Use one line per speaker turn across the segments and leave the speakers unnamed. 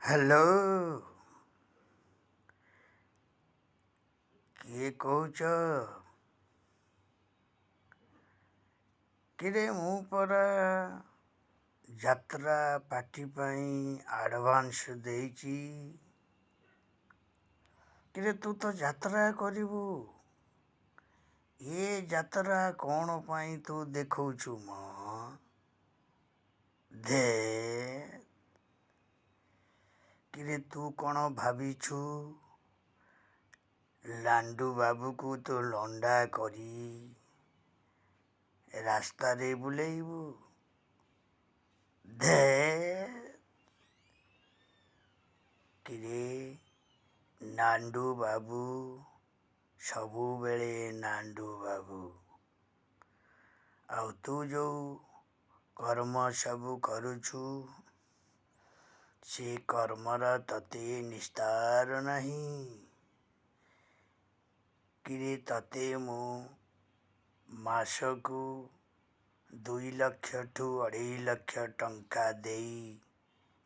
Hello, କିଏ କହୁଛ? କିରେ ମୁଁ ପରା ଯାତ୍ରା ପାର୍ଟି ପାଇଁ ଆଡ଼ଭାନ୍ସ ଦେଇଛି। କିରେ ତୁ ତ ଯାତ୍ରା କରିବୁ, ଏ ଯାତ୍ରା କ'ଣ ପାଇଁ ତୁ ଦେଖଉଛୁ ମ? ଦେ କିରେ ତୁ କ'ଣ ଭାବିଛୁ ଲାଣ୍ଡୁ ବାବୁକୁ ତୁ ଲଣ୍ଡା କରି ରାସ୍ତାରେ ବୁଲେଇବୁ? ଦେ କିରେ ନାଣ୍ଡୁ ବାବୁ ସବୁବେଳେ ନାଣ୍ଡୁ ବାବୁ, ଆଉ ତୁ ଯେଉଁ କର୍ମ ସବୁ କରୁଛୁ ସେ କର୍ମର ତତେ ନିସ୍ତାର ନାହିଁ। କିରେ ତତେ ମୁଁ ମାସକୁ 2 ଲକ୍ଷଠୁ 2.5 ଲକ୍ଷ ଟଙ୍କା ଦେଇ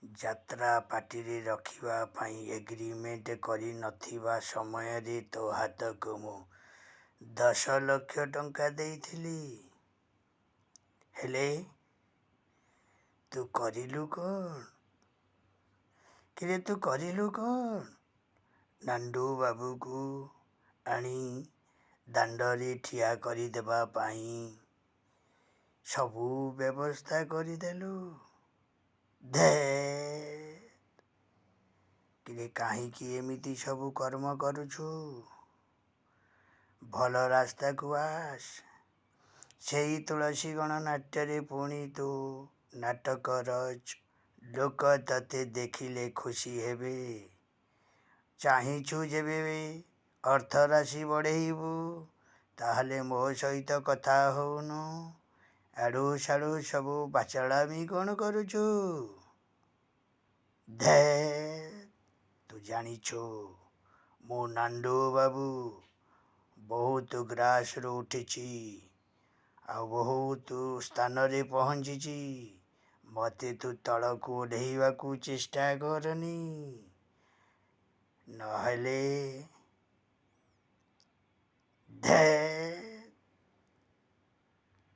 ଯାତ୍ରା ପାର୍ଟିରେ ରଖିବା ପାଇଁ ଏଗ୍ରିମେଣ୍ଟ କରିନଥିବା ସମୟରେ ତୋ ହାତକୁ ମୁଁ 10 ଲକ୍ଷ ଟଙ୍କା ଦେଇଥିଲି। ହେଲେ ତୁ କରିଲୁ କ'ଣ? କିରେ ତୁ କରିଲୁ କ'ଣ? ନାଣ୍ଡୁ ବାବୁକୁ ଆଣି ଦାଣ୍ଡରେ ଠିଆ କରିଦେବା ପାଇଁ ସବୁ ବ୍ୟବସ୍ଥା କରିଦେଲୁ। ଦେ କିରେ କାହିଁକି ଏମିତି ସବୁ କର୍ମ କରୁଛୁ? ଭଲ ରାସ୍ତାକୁ ଆସ। ସେଇ ତୁଳସୀ ଗଣନାଟ୍ୟରେ ପୁଣି ତୁ ନାଟକ ରଚ, ଲୋକ ତତେ ଦେଖିଲେ ଖୁସି ହେବେ। ଚାହିଁଛୁ ଯେବେ ଅର୍ଥ ରାଶି ବଢ଼େଇବୁ, ତାହେଲେ ମୋ ସହିତ କଥା ହଉନୁ। ଆଡ଼ୁ ସାଡ଼ୁ ସବୁ ବାଚାଳାମି କ'ଣ କରୁଛୁ? ଦେ ତୁ ଜାଣିଛୁ ମୁଁ ନାଣ୍ଡୁ ବାବୁ ବହୁତ ଗ୍ରାସରୁ ଉଠିଛି, ଆଉ ବହୁତ ସ୍ଥାନରେ ପହଞ୍ଚିଛି। ମୋତେ ତୁ ତଳକୁ ଓହ୍ଲେଇବାକୁ ଚେଷ୍ଟା କରନି, ନହେଲେ ଦେ